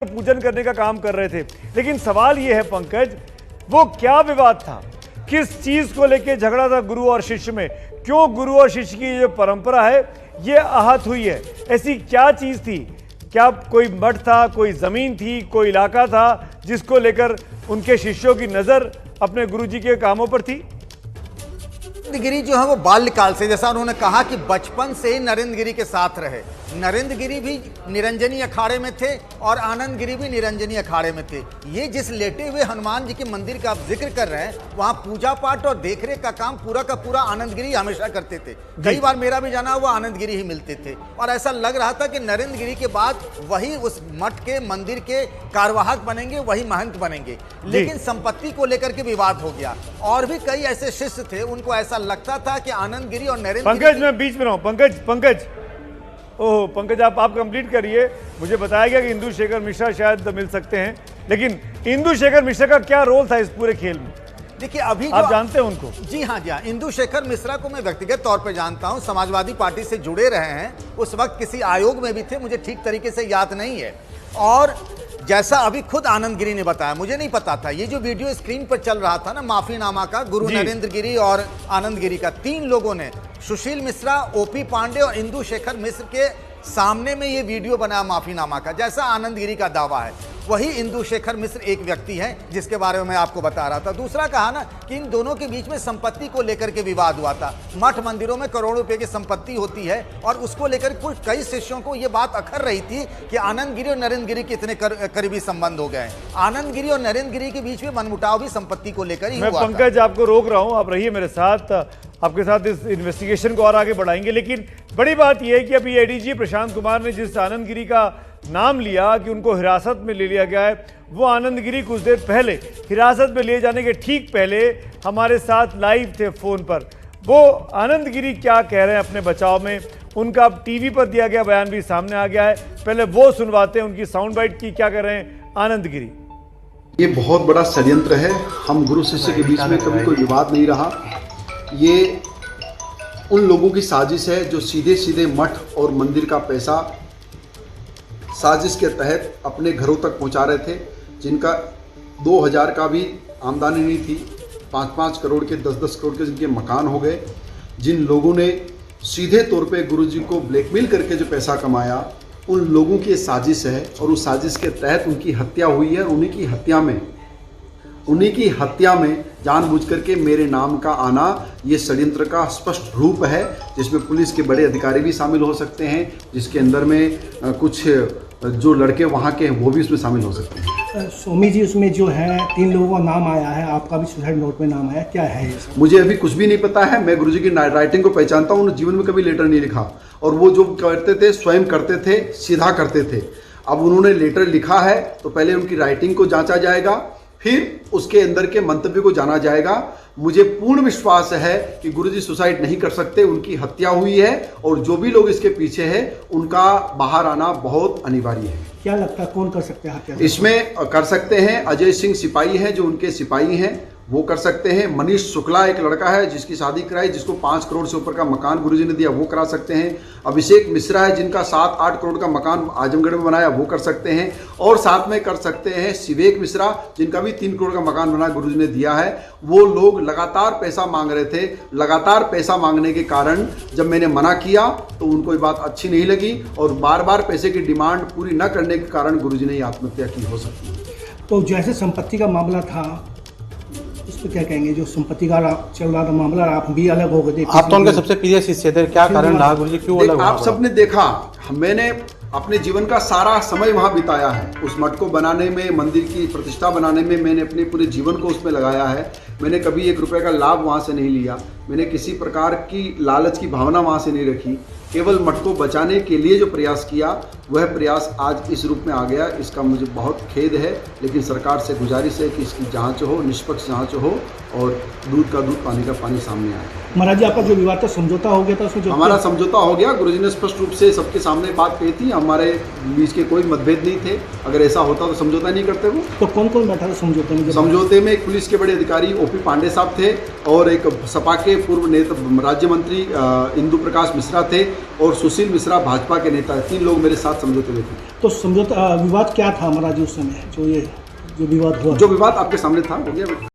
पूजन करने का काम कर रहे थे। लेकिन सवाल यह है पंकज, वो क्या विवाद था, किस चीज को लेकर झगड़ा था गुरु और शिष्य में? क्यों गुरु और शिष्य की जो परंपरा है ये आहत हुई है? ऐसी क्या चीज थी? क्या कोई मठ था, कोई जमीन थी, कोई इलाका था जिसको लेकर उनके शिष्यों की नजर अपने गुरुजी के कामों पर थी? नरेंद्र गिरी जो है वो बाल्यकाल से, जैसा उन्होंने कहा कि बचपन से ही नरेंद्र गिरी के साथ रहे। नरेंद्र गिरी भी निरंजनी अखाड़े में थे और आनंद गिरी भी निरंजनी अखाड़े में थे। ये जिस लेटे हुए हनुमान जी के मंदिर का आप जिक्र कर रहे हैं, वहां पूजा पाठ और देखरेख का काम पूरा का पूरा आनंद गिरी हमेशा करते थे। कई बार मेरा भी जाना हुआ आनंद गिरी ही मिलते थे और ऐसा लग रहा था कि नरेंद्र गिरी के बाद वही उस मठ के मंदिर के कार्यवाहक बनेंगे, वही महंत बनेंगे। लेकिन संपत्ति को लेकर के विवाद हो गया और भी कई ऐसे शिष्य थे, उनको ऐसा लगता था कि आनंद गिरी और नरेंद्र पंकज, मैं बीच में रहूं। पंकज ओह पंकज, आप कंप्लीट करिए। मुझे बताया गया कि इंदु शेखर मिश्रा शायद मिल सकते हैं, लेकिन इंदु शेखर मिश्रा का क्या रोल था इस पूरे खेल में? देखिए, अभी आप जानते हैं उनको? जी हाँ, इंदु शेखर मिश्रा को मैं व्यक्तिगत तौर पे जानता हूं। समाजवादी पार्टी से जुड़े रहे हैं, उस वक्त किसी आयोग में भी थे, मुझे ठीक तरीके से याद नहीं है। और जैसा अभी खुद आनंद गिरी ने बताया, मुझे नहीं पता था, ये जो वीडियो स्क्रीन पर चल रहा था ना माफीनामा का, गुरु नरेंद्र गिरी और आनंद गिरी का, तीन लोगों ने, सुशील मिश्रा, ओपी पांडे और इंदु शेखर मिश्र के सामने में ये वीडियो बना माफीनामा का। जैसा आनंद गिरी का दावा है, वही इंदु शेखर मिश्र एक व्यक्ति है जिसके बारे में मैं आपको बता रहा था। दूसरा कहा ना कि इन दोनों के बीच में संपत्ति को लेकर के विवाद हुआ था। मठ मंदिरों में करोड़ों रुपए की संपत्ति होती है और उसको लेकर कुछ कई शिष्यों को ये बात अखर रही थी कि आनंद गिरी और नरेंद्र गिरी के इतने करीबी संबंध हो गए। आनंद गिरी और नरेंद्र गिरी के बीच में मनमुटाव भी संपत्ति को लेकर ही हुआ। मैं पंकज आपको रोक रहा हूं, आप रहिए मेरे साथ, आपके साथ इस इन्वेस्टिगेशन को और आगे बढ़ाएंगे। लेकिन बड़ी बात यह है कि अभी एडीजी प्रशांत कुमार ने जिस आनंद गिरी का नाम लिया कि उनको हिरासत में ले लिया गया है, वो आनंद गिरी कुछ देर पहले हिरासत में लिए जाने के ठीक पहले हमारे साथ लाइव थे फोन पर। वो आनंद गिरी क्या कह रहे हैं अपने बचाव में, उनका टीवी पर दिया गया बयान भी सामने आ गया है। पहले वो सुनवाते हैं उनकी साउंड बाइट की, क्या कर रहे हैं आनंद गिरी। ये बहुत बड़ा षड्यंत्र है। हम गुरु शिष्य के बीच में कभी कोई विवाद नहीं रहा। ये उन लोगों की साजिश है जो सीधे सीधे मठ और मंदिर का पैसा साजिश के तहत अपने घरों तक पहुंचा रहे थे, जिनका 2000 का भी आमदनी नहीं थी, 5-5 करोड़ के, 10-10 करोड़ के जिनके मकान हो गए। जिन लोगों ने सीधे तौर पे गुरुजी को ब्लैकमेल करके जो पैसा कमाया, उन लोगों की साजिश है और उस साजिश के तहत उनकी हत्या हुई है। उन्हीं की हत्या में जानबूझ करके मेरे नाम का आना ये षड्यंत्र का स्पष्ट रूप है, जिसमें पुलिस के बड़े अधिकारी भी शामिल हो सकते हैं, जिसके अंदर में कुछ जो लड़के वहाँ के हैं वो भी उसमें शामिल हो सकते हैं। स्वामी जी, उसमें जो है 3 लोगों का नाम आया है, आपका भी सुसाइड नोट में नाम आया, क्या है ये? मुझे अभी कुछ भी नहीं पता है। मैं गुरुजी की राइटिंग को पहचानता हूँ, उन्होंने जीवन में कभी लेटर नहीं लिखा और वो जो करते थे स्वयं करते थे, सीधा करते थे। अब उन्होंने लेटर लिखा है तो पहले उनकी राइटिंग को जांचा जाएगा, फिर उसके अंदर के मंतव्य को जाना जाएगा। मुझे पूर्ण विश्वास है कि गुरुजी सुसाइड नहीं कर सकते, उनकी हत्या हुई है और जो भी लोग इसके पीछे हैं उनका बाहर आना बहुत अनिवार्य है। क्या लगता है कौन कर सकते हैं हत्या? इसमें कर सकते हैं अजय सिंह सिपाही हैं, जो उनके सिपाही हैं, वो कर सकते हैं। मनीष शुक्ला एक लड़का है जिसकी शादी कराई, जिसको 5 करोड़ से ऊपर का मकान गुरुजी ने दिया, वो करा सकते हैं। अभिषेक मिश्रा है जिनका 7-8 करोड़ का मकान आजमगढ़ में बनाया, वो कर सकते हैं। और साथ में कर सकते हैं शिवेक मिश्रा, जिनका भी 3 करोड़ का मकान बना गुरुजी ने दिया है। वो लोग लगातार पैसा मांग रहे थे। लगातार पैसा मांगने के कारण जब मैंने मना किया तो उनको ये बात अच्छी नहीं लगी और बार बार पैसे की डिमांड पूरी न करने के कारण गुरुजी ने आत्महत्या की हो सकती है। तो जैसे संपत्ति का मामला था, उस पर क्या कहेंगे? जो संपत्ति का चल रहा था मामला, आप भी अलग हो गए, आप तो उनके सबसे प्रिय शिष्य थे, क्या कारण रहा गुरुजी, क्यों अलग हुआ? आप सबने देखा, मैंने अपने जीवन का सारा समय वहाँ बिताया है। उस मठ को बनाने में, मंदिर की प्रतिष्ठा बनाने में मैंने अपने पूरे जीवन को उसमें लगाया है। मैंने कभी 1 रुपये का लाभ वहाँ से नहीं लिया। मैंने किसी प्रकार की लालच की भावना वहाँ से नहीं रखी। केवल मठ को बचाने के लिए जो प्रयास किया, वह प्रयास आज इस रूप में आ गया। इसका मुझे बहुत खेद है, लेकिन सरकार से गुजारिश है कि इसकी जांच हो, निष्पक्ष जांच हो और दूध का दूध, पानी का पानी सामने आए। महाराज जी, आपका जो विवाद था समझौता हो गया था उसमें जो हमारा समझौता हो गया। गुरुजी ने स्पष्ट रूप से सबके सामने बात कही थी, हमारे बीच के कोई मतभेद नहीं थे। अगर ऐसा होता तो समझौता नहीं करते वो। तो कौन कौन बैठा था समझौते में? समझौते में एक पुलिस के बड़े अधिकारी ओपी पांडे साहब थे और एक सपा के पूर्व नेता राज्य मंत्री इंदु प्रकाश मिश्रा थे और सुशील मिश्रा भाजपा के नेता, 3 लोग मेरे साथ समझौते में थे। तो समझौता विवाद क्या था महाराज जी उस समय, जो विवाद हुआ? जो विवाद आपके सामने था, हो गया।